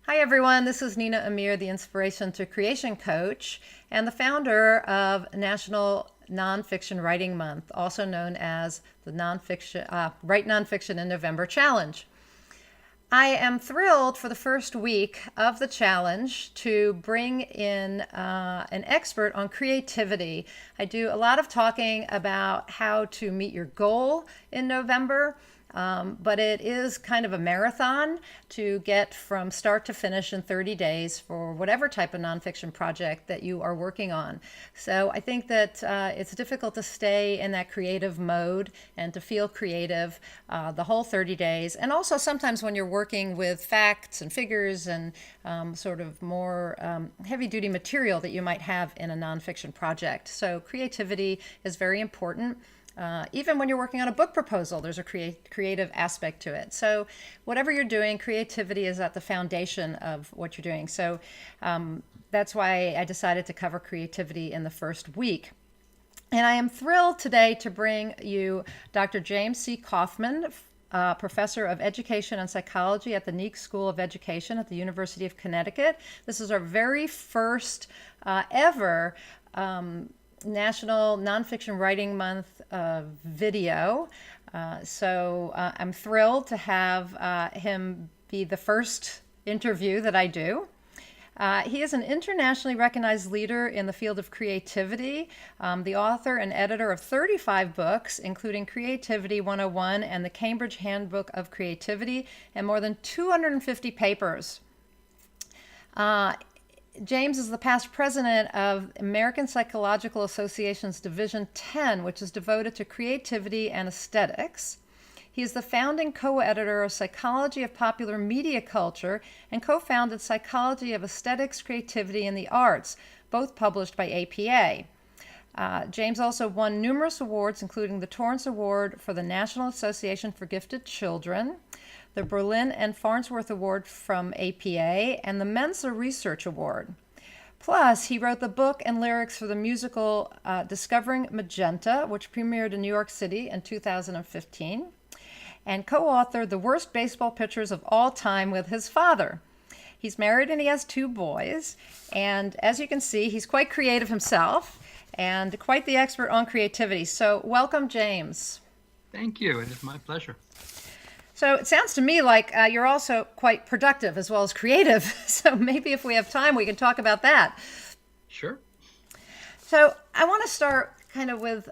Hi, everyone. This is Nina Amir, the Inspiration to Creation Coach and the founder of National Nonfiction Writing Month, also known as the Write Nonfiction in November Challenge. I am thrilled for the first week of the challenge to bring in an expert on creativity. I do a lot of talking about how to meet your goal in November. But it is kind of a marathon to get from start to finish in 30 days for whatever type of nonfiction project that you are working on. So I think that it's difficult to stay in that creative mode and to feel creative the whole 30 days. And also sometimes when you're working with facts and figures and sort of more heavy duty material that you might have in a nonfiction project. So creativity is very important. Even when you're working on a book proposal, there's a creative aspect to it. So whatever you're doing, creativity is at the foundation of what you're doing. So that's why I decided to cover creativity in the first week. And I am thrilled today to bring you Dr. James C. Kaufman, professor of education and psychology at the Neek School of Education at the University of Connecticut. This is our very first ever National Nonfiction Writing Month video. So I'm thrilled to have him be the first interview that I do. He is an internationally recognized leader in the field of creativity, the author and editor of 35 books, including Creativity 101 and the Cambridge Handbook of Creativity, and more than 250 papers. James is the past president of American Psychological Association's Division 10, which is devoted to creativity and aesthetics. He is the founding co-editor of Psychology of Popular Media Culture and co-founded Psychology of Aesthetics, Creativity, and the Arts, both published by APA. James also won numerous awards, including the Torrance Award for the National Association for Gifted Children, the Berlin and Farnsworth Award from APA, and the Mensa Research Award. Plus, he wrote the book and lyrics for the musical Discovering Magenta, which premiered in New York City in 2015, and co-authored The Worst Baseball Pitchers of All Time with his father. He's married and he has 2 boys, and as you can see, he's quite creative himself and quite the expert on creativity. So welcome, James. Thank you. It is my pleasure. So it sounds to me like you're also quite productive as well as creative. So maybe if we have time, we can talk about that. Sure. So I want to start kind of with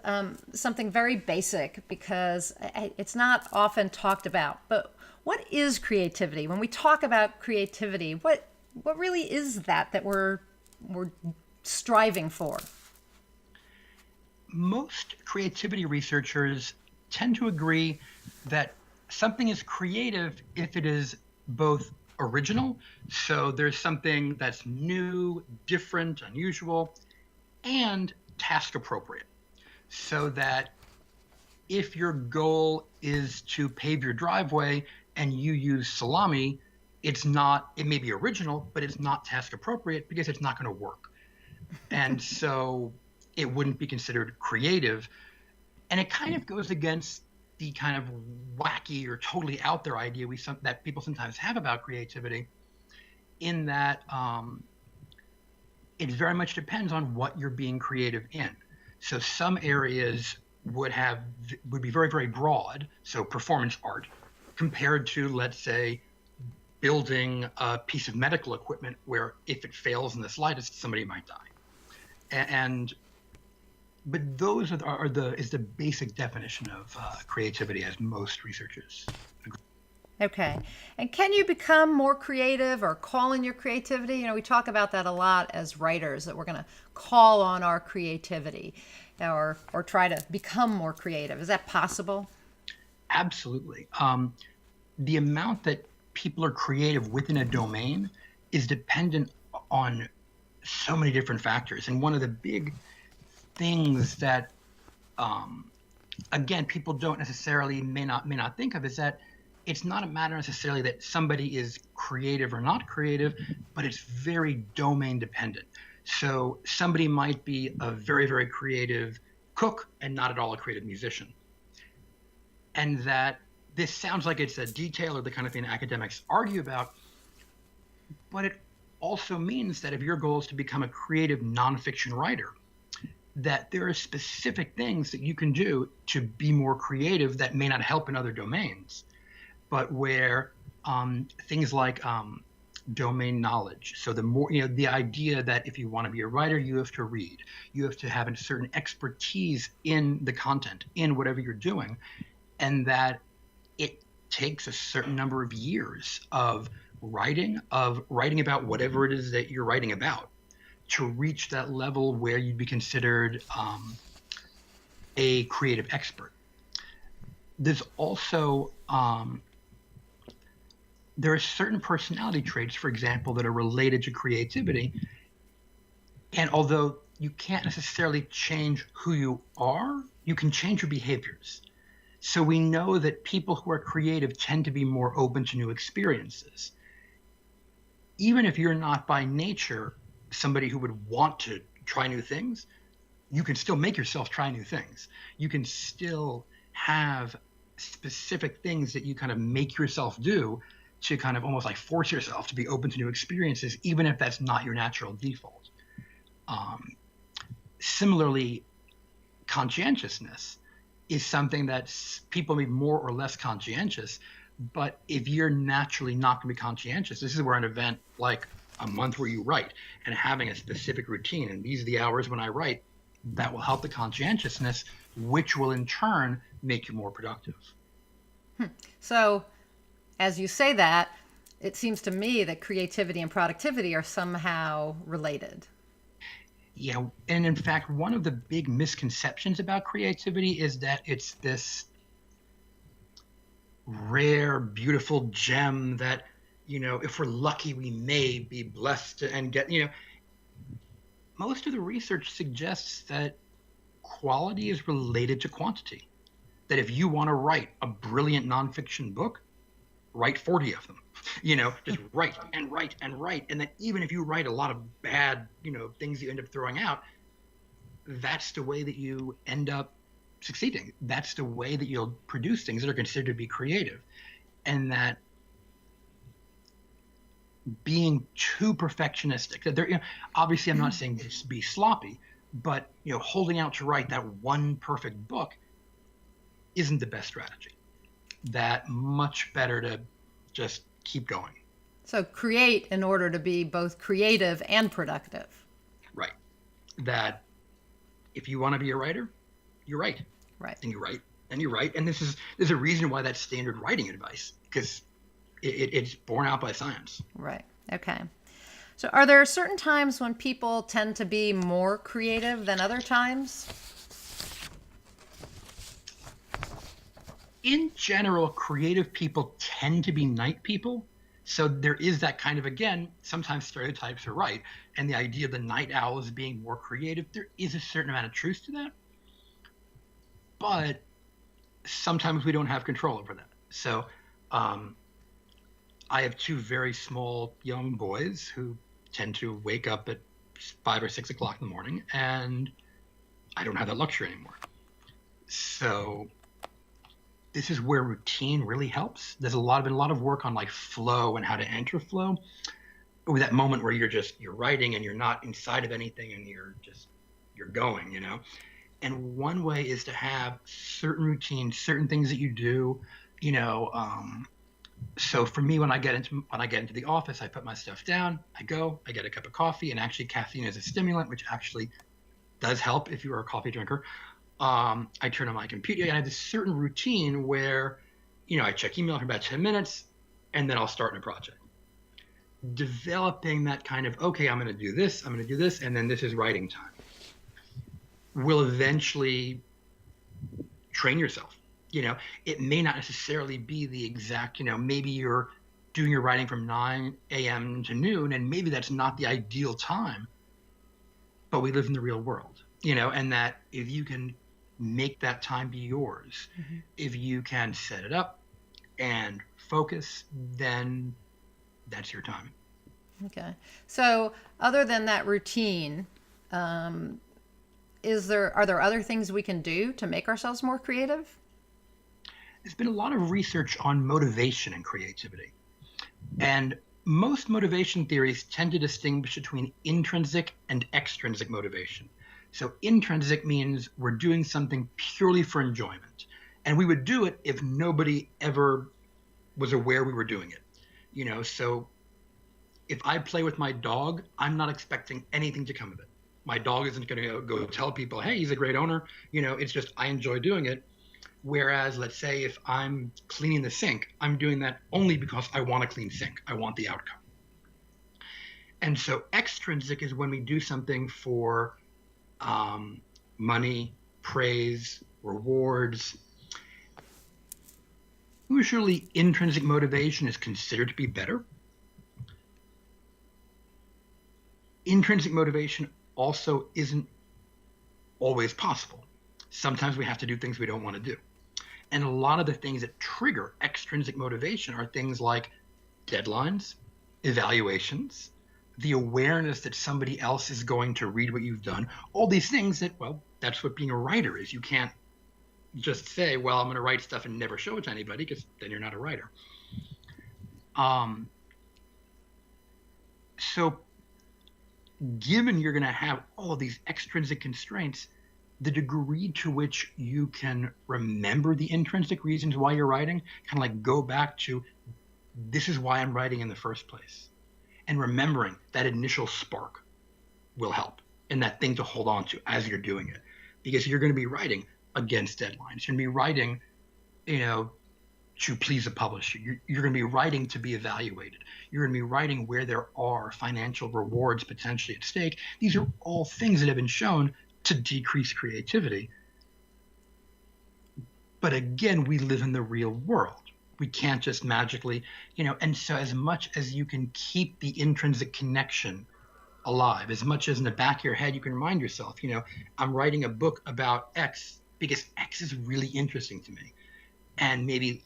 something very basic because it's not often talked about. But what is creativity? When we talk about creativity, what really is that we're striving for? Most creativity researchers tend to agree that something is creative if it is both original, so there's something that's new, different, unusual, and task appropriate. So that if your goal is to pave your driveway and you use salami, it may be original, but it's not task appropriate because it's not going to work. And so it wouldn't be considered creative. And it kind of goes against the kind of wacky or totally out there idea that people sometimes have about creativity, in that it very much depends on what you're being creative in. So some areas would be very, very broad, so performance art, compared to, let's say, building a piece of medical equipment where if it fails in the slightest, somebody might die. But those is the basic definition of creativity, as most researchers agree. Okay. And can you become more creative or call in your creativity? We talk about that a lot as writers, that we're going to call on our creativity or try to become more creative. Is that possible? Absolutely. The amount that people are creative within a domain is dependent on so many different factors. And one of the big things that, again, people don't necessarily may not think of is that it's not a matter necessarily that somebody is creative or not creative, but it's very domain dependent. So somebody might be a very, very creative cook and not at all a creative musician. And that this sounds like it's a detail or the kind of thing academics argue about, But it also means that if your goal is to become a creative nonfiction writer, that there are specific things that you can do to be more creative that may not help in other domains, but where things like domain knowledge. So the more, the idea that if you want to be a writer, you have to read, you have to have a certain expertise in the content, in whatever you're doing, and that it takes a certain number of years of writing about whatever it is that you're writing about to reach that level where you'd be considered a creative expert. There's also there are certain personality traits, for example, that are related to creativity. And although you can't necessarily change who you are, you can change your behaviors. So we know that people who are creative tend to be more open to new experiences. Even if you're not by nature somebody who would want to try new things, you can still make yourself try new things. You can still have specific things that you kind of make yourself do to kind of almost like force yourself to be open to new experiences, even if that's not your natural default. Similarly, conscientiousness is something that people may be more or less conscientious, but if you're naturally not going to be conscientious, this is where an event like a month where you write and having a specific routine, and these are the hours when I write, that will help the conscientiousness, which will in turn make you more productive. So, as you say that, it seems to me that creativity and productivity are somehow related. Yeah, and in fact, one of the big misconceptions about creativity is that it's this rare, beautiful gem that, if we're lucky, we may be blessed and get, most of the research suggests that quality is related to quantity. That if you want to write a brilliant nonfiction book, write 40 of them. Just write and write and write. And then even if you write a lot of bad, things you end up throwing out, that's the way that you end up succeeding. That's the way that you'll produce things that are considered to be creative. And that being too perfectionistic, that there, obviously I'm not saying just be sloppy, but holding out to write that one perfect book isn't the best strategy. That much better to just keep going. So create in order to be both creative and productive. Right. That if you want to be a writer, you write. Right. And you write and you write. And there's a reason why that's standard writing advice, because it's borne out by science. Right. Okay. So are there certain times when people tend to be more creative than other times? In general, creative people tend to be night people. So there is that kind of, again, sometimes stereotypes are right. And the idea of the night owl as being more creative, there is a certain amount of truth to that. But sometimes we don't have control over that. So I have two very small young boys who tend to wake up at 5 or 6 o'clock in the morning, and I don't have that luxury anymore. So this is where routine really helps. There's been a lot of work on like flow and how to enter flow. With that moment where you're writing and you're not inside of anything and you're going, And one way is to have certain routines, certain things that you do, So for me, when I get into the office, I put my stuff down, I get a cup of coffee, and actually caffeine is a stimulant, which actually does help if you are a coffee drinker. I turn on my computer, and I have this certain routine where, I check email for about 10 minutes, and then I'll start in a project. Developing that kind of, okay, I'm going to do this, and then this is writing time, will eventually train yourself. It may not necessarily be the exact, maybe you're doing your writing from 9 a.m. to noon, and maybe that's not the ideal time, but we live in the real world, and that if you can make that time be yours, if you can set it up and focus, then that's your time. Okay. So other than that routine, are there other things we can do to make ourselves more creative? There's been a lot of research on motivation and creativity. And Most motivation theories tend to distinguish between intrinsic and extrinsic motivation. So intrinsic means we're doing something purely for enjoyment. And we would do it if nobody ever was aware we were doing it. So if I play with my dog, I'm not expecting anything to come of it. My dog isn't going to go tell people, hey, he's a great owner. It's just I enjoy doing it. Whereas, let's say if I'm cleaning the sink, I'm doing that only because I want a clean sink. I want the outcome. And so extrinsic is when we do something for money, praise, rewards. Usually, intrinsic motivation is considered to be better. Intrinsic motivation also isn't always possible. Sometimes we have to do things we don't want to do. And a lot of the things that trigger extrinsic motivation are things like deadlines, evaluations, the awareness that somebody else is going to read what you've done, all these things that, well, that's what being a writer is. You can't just say, well, I'm going to write stuff and never show it to anybody, because then you're not a writer. So given you're going to have all of these extrinsic constraints, the degree to which you can remember the intrinsic reasons why you're writing, kind of like go back to, this is why I'm writing in the first place. And remembering that initial spark will help, and that thing to hold on to as you're doing it. Because you're going to be writing against deadlines. You're going to be writing, to please a publisher. You're going to be writing to be evaluated. You're going to be writing where there are financial rewards potentially at stake. These are all things that have been shown to decrease creativity. But again, we live in the real world. We can't just magically, and so as much as you can keep the intrinsic connection alive, as much as in the back of your head you can remind yourself, I'm writing a book about X because X is really interesting to me, and maybe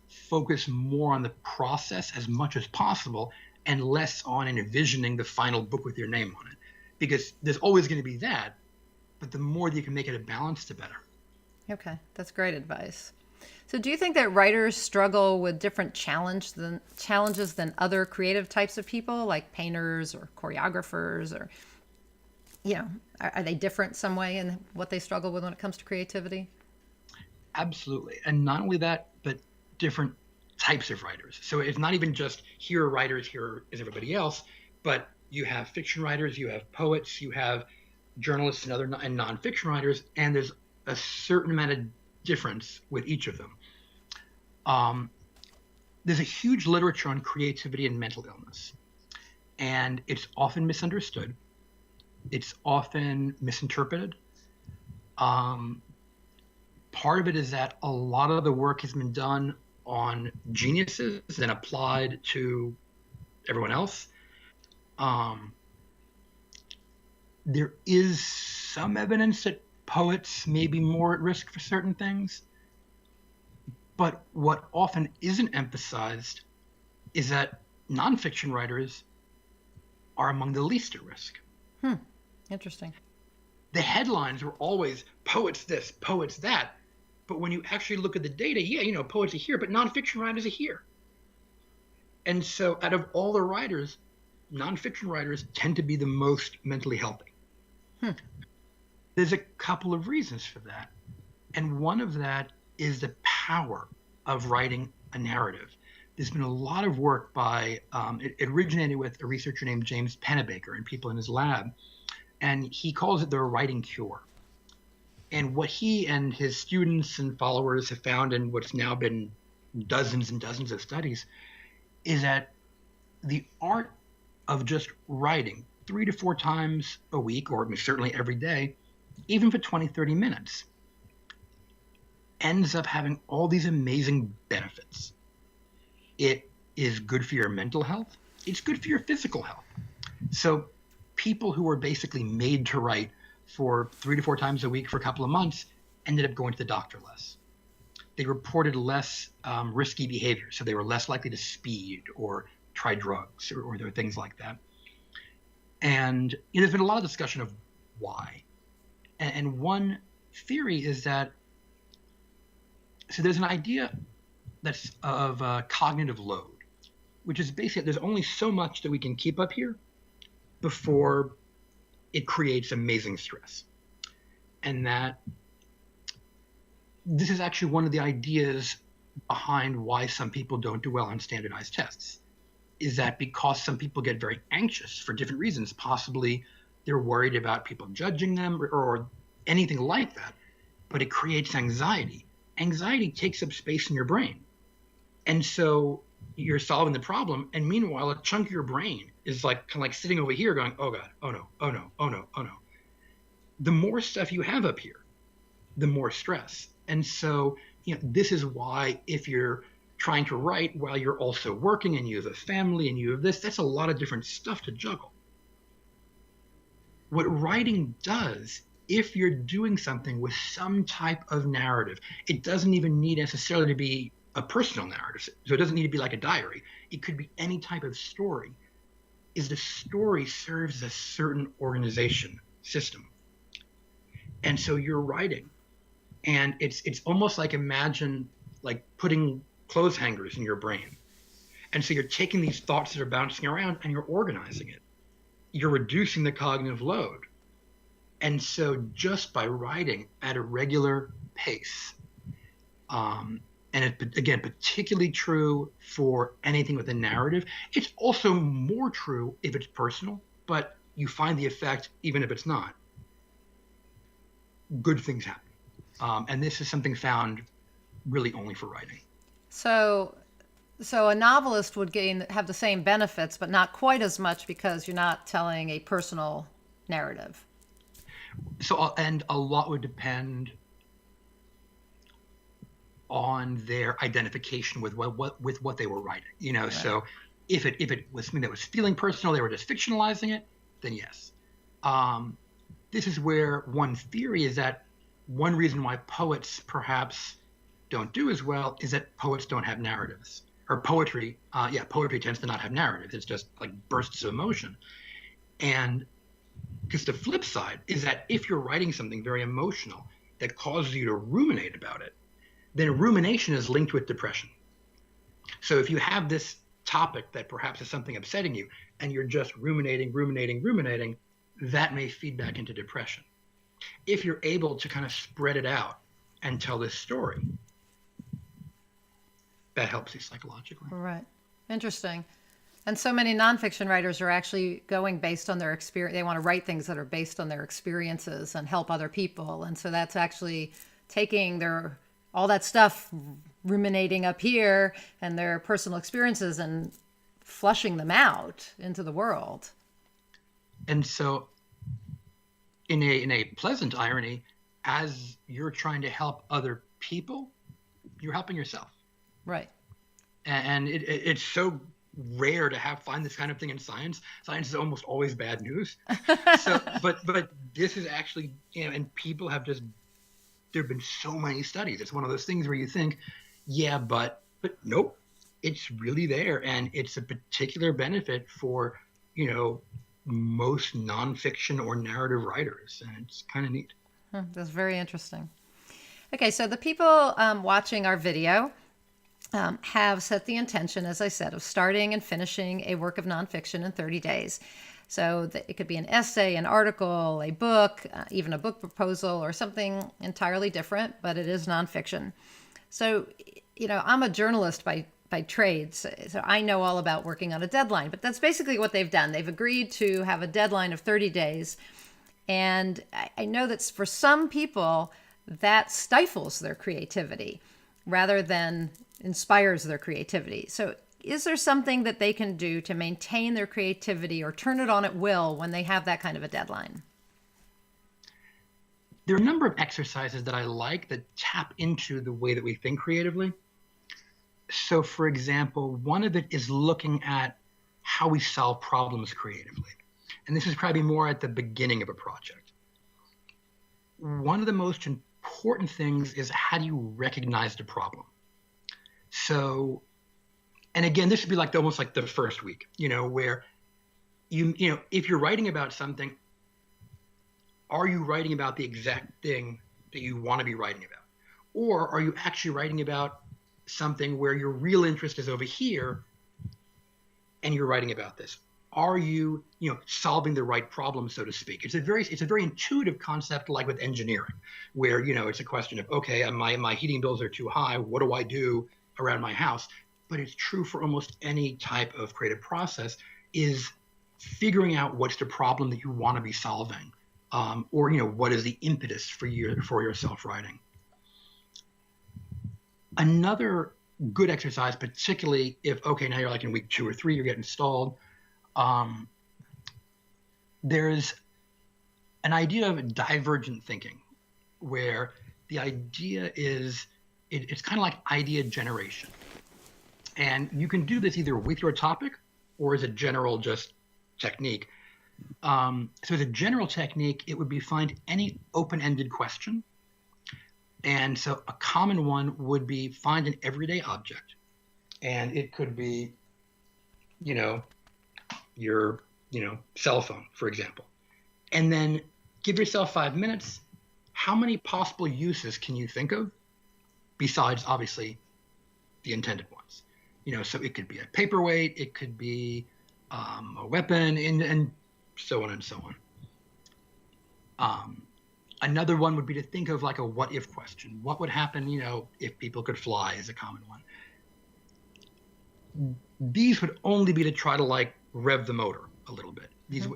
focus more on the process as much as possible and less on envisioning the final book with your name on it, because there's always going to be that, but the more that you can make it a balance, the better. Okay, that's great advice. So do you think that writers struggle with different challenges than other creative types of people, like painters or choreographers, or, are they different some way in what they struggle with when it comes to creativity? Absolutely. And not only that, but different types of writers. So it's not even just here are writers, here is everybody else, but you have fiction writers, you have poets, you have journalists and other and nonfiction writers, and there's a certain amount of difference with each of them. There's a huge literature on creativity and mental illness, and it's often misunderstood. It's often misinterpreted. Part of it is that a lot of the work has been done on geniuses and applied to everyone else. There is some evidence that poets may be more at risk for certain things, but what often isn't emphasized is that nonfiction writers are among the least at risk. Interesting. The headlines were always poets this, poets that, but when you actually look at the data, poets are here, but nonfiction writers are here. And so out of all the writers, nonfiction writers tend to be the most mentally healthy. There's a couple of reasons for that. And one of that is the power of writing a narrative. There's been a lot of work by, it originated with a researcher named James Pennebaker and people in his lab, and he calls it the writing cure. And what he and his students and followers have found in what's now been dozens and dozens of studies is that the art of just writing 3 to 4 times a week, or certainly every day, even for 20, 30 minutes, ends up having all these amazing benefits. It is good for your mental health. It's good for your physical health. So people who were basically made to write for 3 to 4 times a week for a couple of months ended up going to the doctor less. They reported less risky behavior, so they were less likely to speed or try drugs or there were things like that. And there's been a lot of discussion of why. And one theory is that, so there's an idea that's of cognitive load. which is basically there's only so much that we can keep up here before it creates amazing stress. And that this is actually one of the ideas behind why some people don't do well on standardized tests, is that because some people get very anxious for different reasons, possibly they're worried about people judging them or anything like that, but it creates anxiety. Anxiety takes up space in your brain. And so you're solving the problem, and meanwhile, a chunk of your brain is like kind of like sitting over here going, oh God, oh no, oh no, oh no, oh no. The more stuff you have up here, the more stress. And so, this is why if you're trying to write while you're also working and you have a family and you have this, that's a lot of different stuff to juggle. What writing does, if you're doing something with some type of narrative, it doesn't even need necessarily to be a personal narrative. So it doesn't need to be like a diary. It could be any type of story, is the story serves a certain organization system. And so you're writing, and it's almost like, imagine like putting clothes hangers in your brain. And so you're taking these thoughts that are bouncing around and you're organizing it. You're reducing the cognitive load. And so just by writing at a regular pace, and it, again, particularly true for anything with a narrative. It's also more true if it's personal, but you find the effect even if it's not. Good things happen. And this is something found really only for writing. So a novelist would have the same benefits, but not quite as much because you're not telling a personal narrative. So, and a lot would depend on their identification with what they were writing. Right. So if it was something that was feeling personal, they were just fictionalizing it, then yes. This is where one theory is that one reason why poets perhaps don't do as well is that poets don't have narratives. Or poetry tends to not have narratives. It's just like bursts of emotion. And because the flip side is that if you're writing something very emotional that causes you to ruminate about it, then rumination is linked with depression. So if you have this topic that perhaps is something upsetting you and you're just ruminating, that may feed back into depression. If you're able to kind of spread it out and tell this story, that helps you psychologically. Right. Interesting. And so many nonfiction writers are actually going based on their experience. They want to write things that are based on their experiences and help other people. And so that's actually taking all that stuff, ruminating up here, and their personal experiences and flushing them out into the world. And so in a pleasant irony, as you're trying to help other people, you're helping yourself. Right. And it's so rare to find this kind of thing in science. Science is almost always bad news. So, but this is actually, and people have there have been so many studies. It's one of those things where you think, yeah, but nope, it's really there. And it's a particular benefit for, most nonfiction or narrative writers. And it's kind of neat. That's very interesting. Okay, so the people watching our video have set the intention, as I said, of starting and finishing a work of nonfiction in 30 days. So it could be an essay, an article, a book, even a book proposal, or something entirely different, but it is nonfiction. So, I'm a journalist by trade, so I know all about working on a deadline, but that's basically what they've done. They've agreed to have a deadline of 30 days. And I know that for some people, that stifles their creativity rather than inspires their creativity. So is there something that they can do to maintain their creativity or turn it on at will when they have that kind of a deadline? There are a number of exercises that I like that tap into the way that we think creatively. So, for example, one of it is looking at how we solve problems creatively. And this is probably more at the beginning of a project. One of the most important things is, how do you recognize the problem? So, and again, this would be like almost like the first week, where if you're writing about something, are you writing about the exact thing that you want to be writing about? Or are you actually writing about something where your real interest is over here and you're writing about this? Are you, solving the right problem, so to speak? It's a very intuitive concept, like with engineering, where, it's a question of, okay, my heating bills are too high. What do I do around my house? But it's true for almost any type of creative process, is figuring out what's the problem that you want to be solving, or what is the impetus for your self-writing. Another good exercise, particularly if, okay, now you're like in week 2 or 3, you're getting stalled. There's an idea of divergent thinking, where the idea is it's kind of like idea generation. And you can do this either with your topic or as a general just technique. So as a general technique, it would be find any open-ended question. And so a common one would be find an everyday object. And it could be, your, cell phone, for example. And then give yourself 5 minutes. How many possible uses can you think of besides, obviously, the intended ones? So it could be a paperweight, it could be a weapon, and so on and so on. Another one would be to think of like a what if question. What would happen, if people could fly, is a common one. These would only be to try to like rev the motor a little bit. These,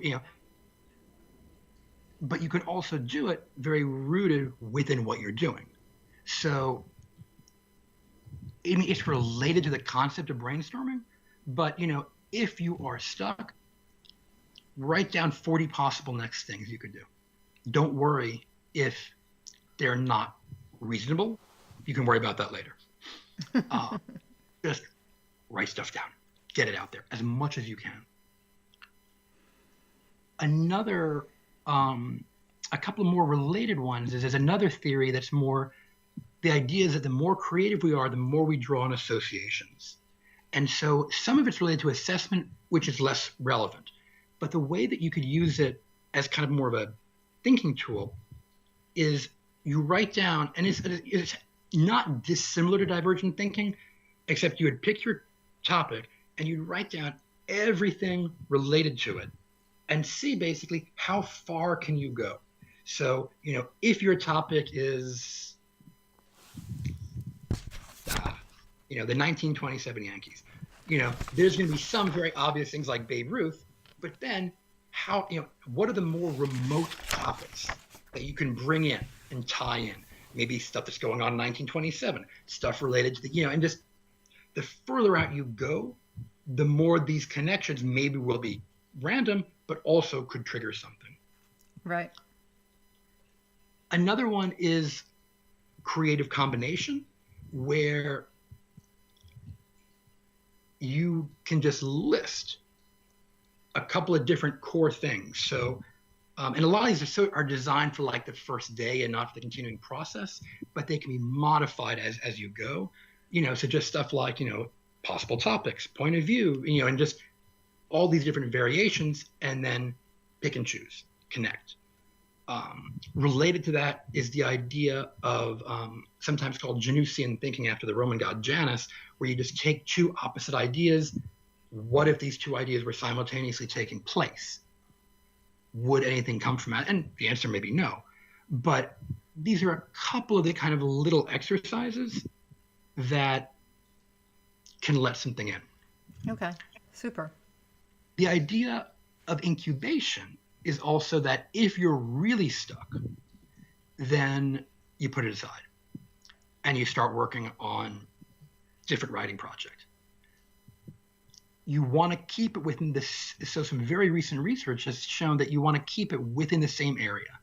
but you can also do it very rooted within what you're doing. So, it's related to the concept of brainstorming, but, if you are stuck, write down 40 possible next things you could do. Don't worry if they're not reasonable. You can worry about that later. Just write stuff down. Get it out there as much as you can. Another, a couple of more related ones is there's another theory that's more, the idea is that the more creative we are, the more we draw on associations. And so some of it's related to assessment, which is less relevant. But the way that you could use it as kind of more of a thinking tool is you write down, and it's not dissimilar to divergent thinking, except you would pick your topic and you'd write down everything related to it and see basically how far can you go. So, if your topic is, the 1927 Yankees, there's going to be some very obvious things like Babe Ruth, but then how, what are the more remote topics that you can bring in and tie in? Maybe stuff that's going on in 1927, stuff related to the, and just the further out you go, the more these connections maybe will be random, but also could trigger something. Right. Another one is creative combination, where you can just list a couple of different core things. So, and a lot of these are designed for like the first day and not for the continuing process, but they can be modified as you go. So just stuff like, possible topics, point of view, and just all these different variations, and then pick and choose, connect. Related to that is the idea of sometimes called Janusian thinking, after the Roman god Janus, where you just take two opposite ideas. What if these two ideas were simultaneously taking place? Would anything come from that? And the answer may be no. But these are a couple of the kind of little exercises that can let something in. Okay, super. The idea of incubation is also that if you're really stuck, then you put it aside and you start working on different writing project. You want to keep it within this. So some very recent research has shown that you want to keep it within the same area.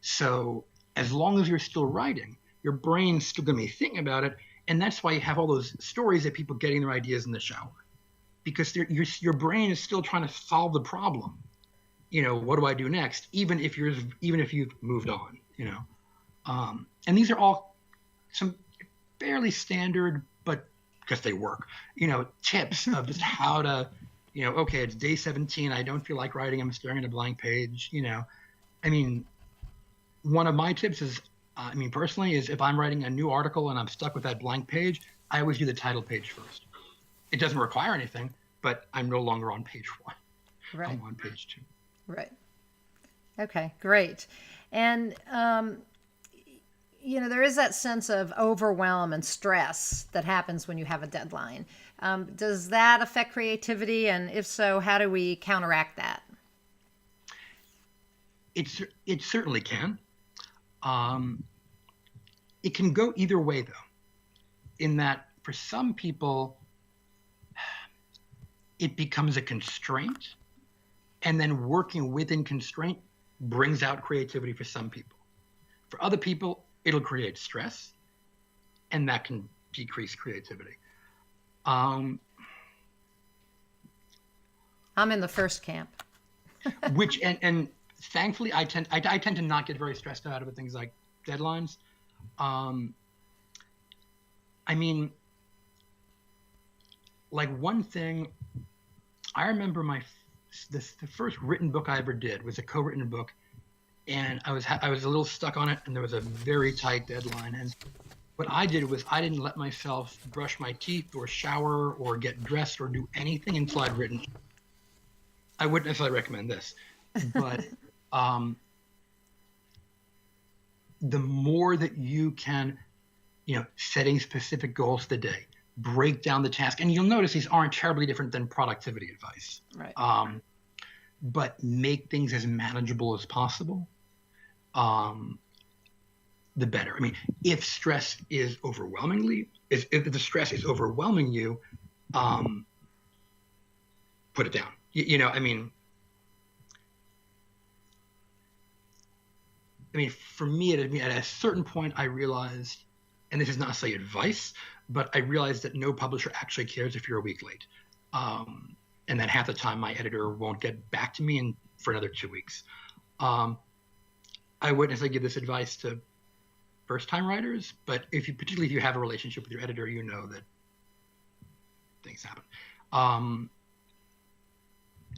So as long as you're still writing, your brain's still going to be thinking about it. And that's why you have all those stories of people getting their ideas in the shower, because your brain is still trying to solve the problem. What do I do next? Even if you've moved on, and these are all some fairly standard, but because they work, tips of just how to, okay, it's day 17. I don't feel like writing. I'm staring at a blank page. One of my tips is, personally, is if I'm writing a new article and I'm stuck with that blank page, I always do the title page first. It doesn't require anything, but I'm no longer on page 1. Right. I'm on page 2. Right. Okay, great. And, there is that sense of overwhelm and stress that happens when you have a deadline. Does that affect creativity? And if so, how do we counteract that? It certainly can. It can go either way, though, in that for some people, it becomes a constraint, and then working within constraint brings out creativity for some people. For other people, it'll create stress, and that can decrease creativity. I'm in the first camp. and thankfully, I tend to not get very stressed out about things like deadlines. I mean, like one thing, I remember the first written book I ever did was a co-written book, and I was a little stuck on it, and there was a very tight deadline. And what I did was I didn't let myself brush my teeth or shower or get dressed or do anything until I'd written. I wouldn't necessarily recommend this, but the more that you can, setting specific goals for the day, break down the task, and you'll notice these aren't terribly different than productivity advice. Right. But make things as manageable as possible. The better. I mean, if the stress is overwhelming you, put it down. I mean, for me, at a certain point, I realized, and this is not necessarily advice, but I realized that no publisher actually cares if you're a week late. And that half the time my editor won't get back to me for another 2 weeks. I wouldn't necessarily give this advice to first-time writers, but particularly if you have a relationship with your editor, you know that things happen.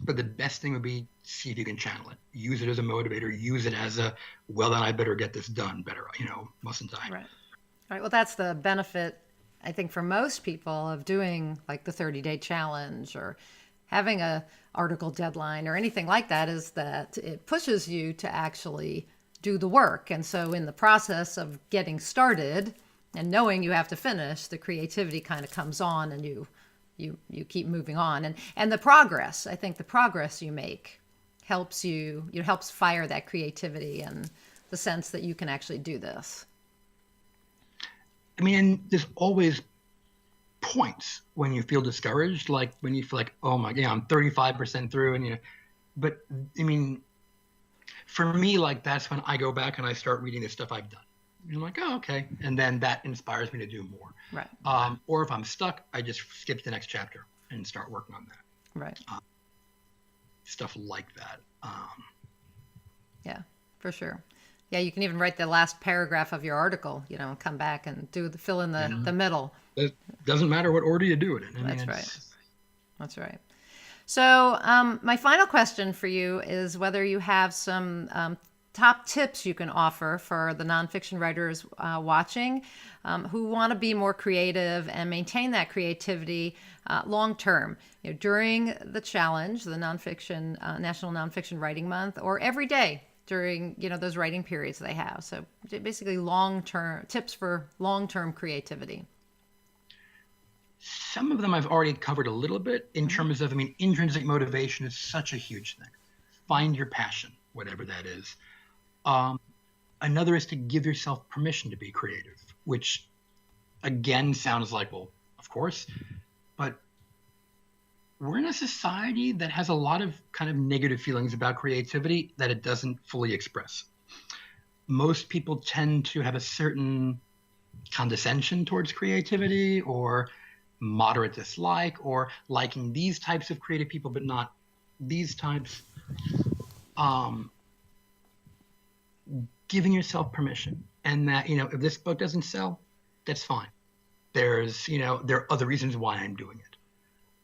But the best thing would be see if you can channel it. Use it as a motivator. Use it as then I better get this done better, mustn't I? Right. All right. Well, that's the benefit, I think, for most people of doing like the 30-day challenge or having a article deadline or anything like that, is that it pushes you to actually do the work. And so in the process of getting started and knowing you have to finish, the creativity kind of comes on, and you keep moving on. And the progress, I think the progress you make helps helps fire that creativity and the sense that you can actually do this. I mean, and there's always points when you feel discouraged, like when you feel like, oh my God, I'm 35% through, and but I mean, for me, like that's when I go back and I start reading the stuff I've done. And I'm like, oh, okay, and then that inspires me to do more. Right. Or if I'm stuck, I just skip to the next chapter and start working on that. Right. Stuff like that. Yeah, for sure. Yeah, you can even write the last paragraph of your article, and come back and fill in the middle. It doesn't matter what order you do it in. That's right. That's right. So my final question for you is whether you have some top tips you can offer for the nonfiction writers watching who want to be more creative and maintain that creativity long term, during the challenge, the National Nonfiction Writing Month, or every day during those writing periods they have. So basically long-term tips for long-term creativity. Some of them I've already covered a little bit in terms of, intrinsic motivation is such a huge thing. Find your passion, whatever that is. Another is to give yourself permission to be creative, which again sounds like, well, of course, but we're in a society that has a lot of kind of negative feelings about creativity that it doesn't fully express. Most people tend to have a certain condescension towards creativity, or moderate dislike, or liking these types of creative people but not these types. Giving yourself permission, and that if this book doesn't sell, that's fine. There are other reasons why I'm doing it,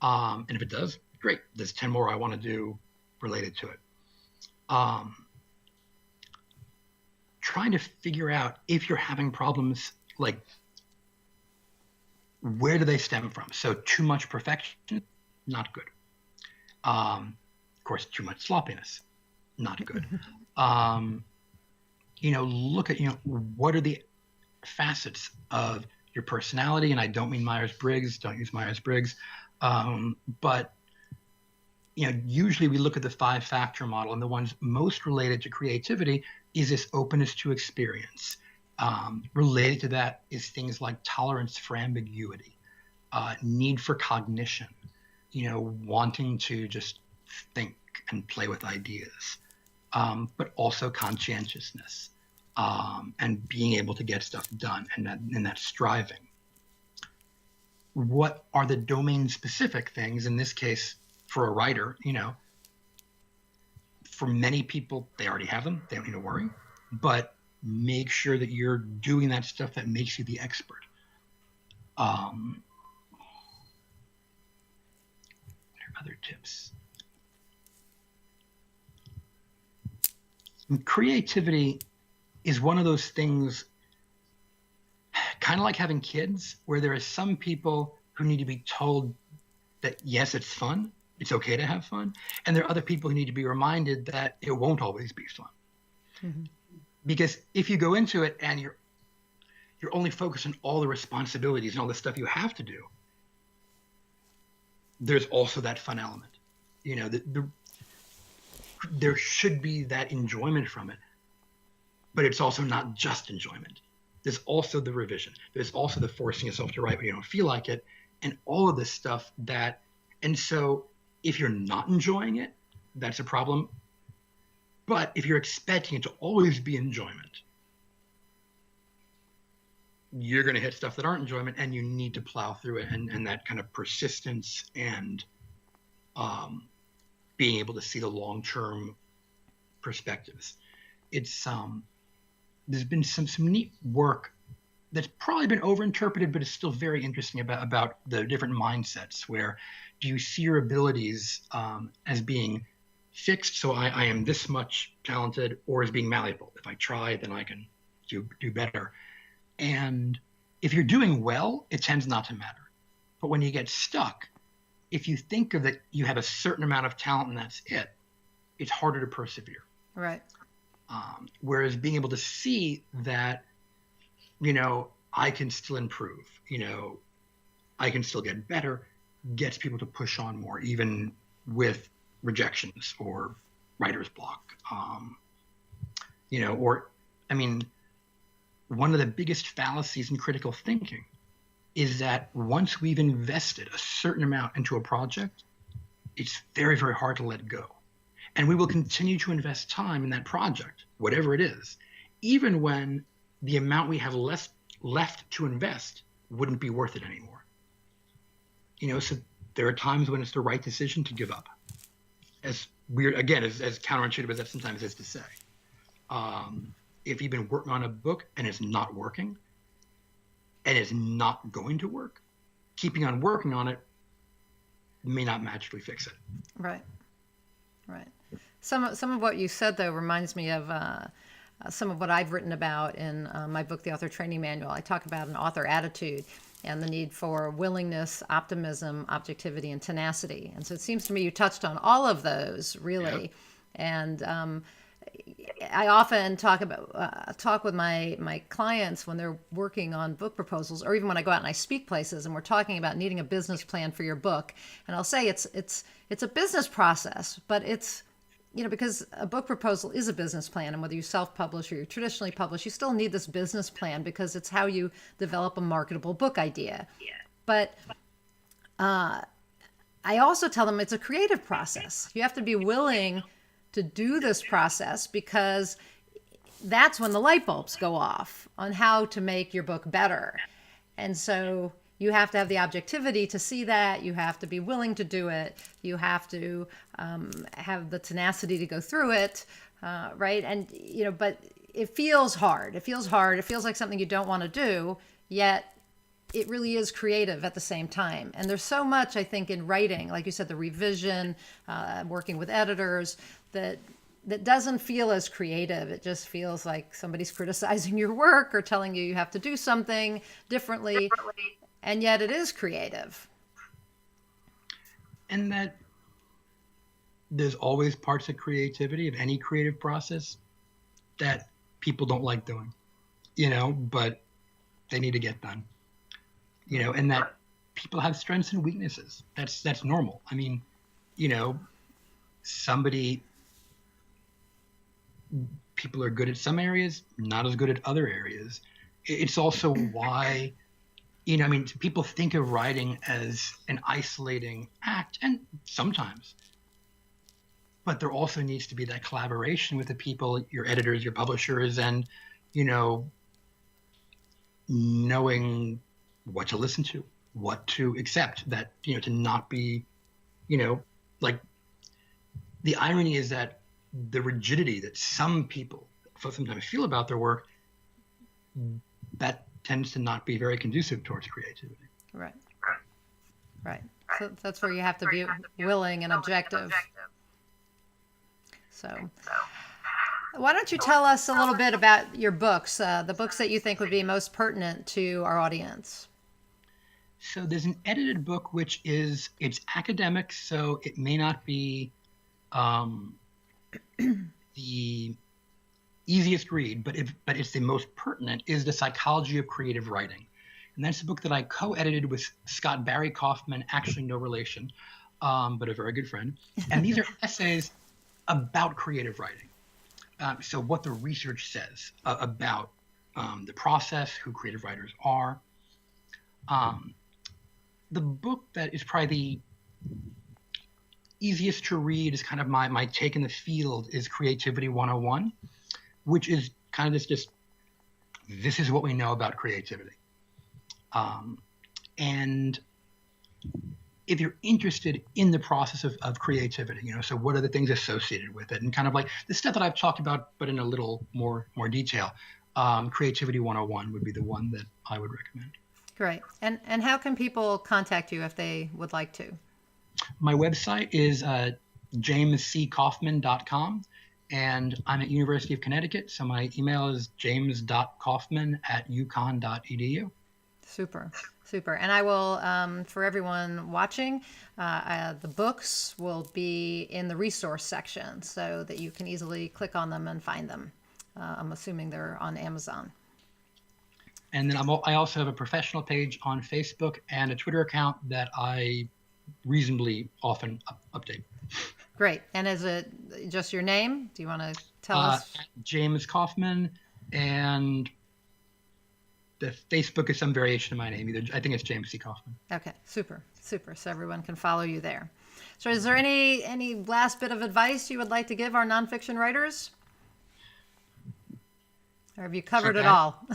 and if it does, great. There's 10 more I want to do related to it. Trying to figure out if you're having problems, like where do they stem from? So too much perfection, not good. Of course, too much sloppiness, not good. Look at, what are the facets of your personality? And I don't mean Myers-Briggs, don't use Myers-Briggs. But, usually we look at the 5-factor model, and the ones most related to creativity is this openness to experience. Related to that is things like tolerance for ambiguity, need for cognition, wanting to just think and play with ideas, but also conscientiousness, and being able to get stuff done, and that striving. What are the domain-specific things? In this case, for a writer, for many people, they already have them. They don't need to worry. But make sure that you're doing that stuff that makes you the expert. What are other tips? Creativity is one of those things, kind of like having kids, where there are some people who need to be told that, yes, it's fun, it's okay to have fun. And there are other people who need to be reminded that it won't always be fun. Mm-hmm. Because if you go into it and you're only focused on all the responsibilities and all the stuff you have to do, there's also that fun element. There should be that enjoyment from it, but it's also not just enjoyment. There's also the revision. There's also the forcing yourself to write when you don't feel like it, and all of this stuff and so if you're not enjoying it, that's a problem. But if you're expecting it to always be enjoyment, you're going to hit stuff that aren't enjoyment, and you need to plow through it. And that kind of persistence and being able to see the long-term perspectives. It's there's been some neat work that's probably been overinterpreted, but it's still very interesting about the different mindsets. Where do you see your abilities as being fixed, so I am this much talented, or as being malleable? If I try, then I can do better. And if you're doing well, it tends not to matter. But when you get stuck, if you think of that you have a certain amount of talent and that's it, it's harder to persevere. Right. Whereas being able to see that, I can still improve, I can still get better, gets people to push on more, even with rejections or writer's block. One of the biggest fallacies in critical thinking is that once we've invested a certain amount into a project, it's very, very hard to let go. And we will continue to invest time in that project, whatever it is, even when the amount we have left to invest wouldn't be worth it anymore. So there are times when it's the right decision to give up. As weird, again, as counterintuitive as that sometimes is to say. If you've been working on a book and it's not working, and it's not going to work, keeping on working on it may not magically fix it. Right. Some of what you said, though, reminds me of some of what I've written about in my book, The Author Training Manual. I talk about an author attitude and the need for willingness, optimism, objectivity, and tenacity. And so it seems to me you touched on all of those, really. Yep. And I often talk with my clients when they're working on book proposals, or even when I go out and I speak places and we're talking about needing a business plan for your book. And I'll say it's a business process, but it's, because a book proposal is a business plan, and whether you self-publish or you traditionally publish, you still need this business plan because it's how you develop a marketable book idea. Yeah. But I also tell them it's a creative process. You have to be willing to do this process, because that's when the light bulbs go off on how to make your book better. And so you have to have the objectivity to see that. You have to be willing to do it. You have to have the tenacity to go through it, right? And, but it feels hard. It feels like something you don't want to do, yet it really is creative at the same time. And there's so much, I think, in writing, like you said, the revision, working with editors, that doesn't feel as creative. It just feels like somebody's criticizing your work or telling you have to do something differently. And yet it is creative. and that there's always parts of creativity, of any creative process, that people don't like doing, but they need to get done, and that people have strengths and weaknesses. That's normal. I mean, somebody, people are good at some areas, not as good at other areas. It's also why, people think of writing as an isolating act, and sometimes, but there also needs to be that collaboration with the people, your editors, your publishers, and, knowing what to listen to, what to accept, that, to not be, like, the irony is that the rigidity that some people sometimes feel about their work, that tends to not be very conducive towards creativity. Right. Right. So that's where you have to be willing and objective. So why don't you tell us a little bit about your books, the books that you think would be most pertinent to our audience? So there's an edited book, which it's academic, so it may not be the easiest read, but it's the most pertinent, is The Psychology of Creative Writing. And that's a book that I co-edited with Scott Barry Kaufman, actually no relation, but a very good friend. And these are essays about creative writing. So what the research says about the process, who creative writers are. The book that is probably the easiest to read, is kind of my take in the field, is Creativity 101, which is kind of this is what we know about creativity. And if you're interested in the process of creativity, so what are the things associated with it, and kind of like the stuff that I've talked about, but in a little more detail, Creativity 101 would be the one that I would recommend. Great. And how can people contact you if they would like to? My website is jamesckaufman.com, and I'm at University of Connecticut, so my email is james.kaufman@uconn.edu. Super. And I will, for everyone watching, the books will be in the resource section so that you can easily click on them and find them. I'm assuming they're on Amazon. And then I also have a professional page on Facebook and a Twitter account that I reasonably often update. Great. And is it just your name? Do you want to tell us? James Kaufman, and the Facebook is some variation of my name. I think it's James C. Kaufman. Okay, super. So everyone can follow you there. So is there any last bit of advice you would like to give our nonfiction writers? Or have you covered it all?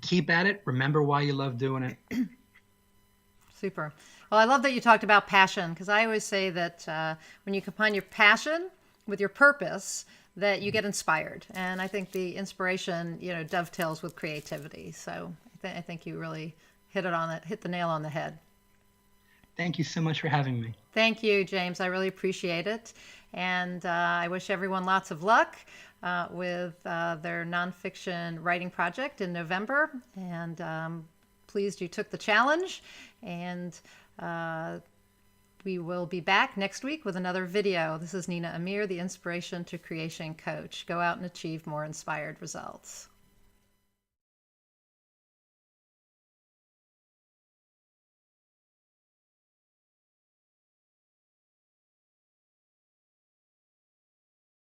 Keep at it. Remember why you love doing it. Super. Well, I love that you talked about passion, because I always say that when you combine your passion with your purpose, that you get inspired. And I think the inspiration, dovetails with creativity. So I think you really hit the nail on the head. Thank you so much for having me. Thank you, James. I really appreciate it. And I wish everyone lots of luck with their nonfiction writing project in November. And pleased you took the challenge. And we will be back next week with another video. This is Nina Amir, the Inspiration to Creation Coach. Go out and achieve more inspired results.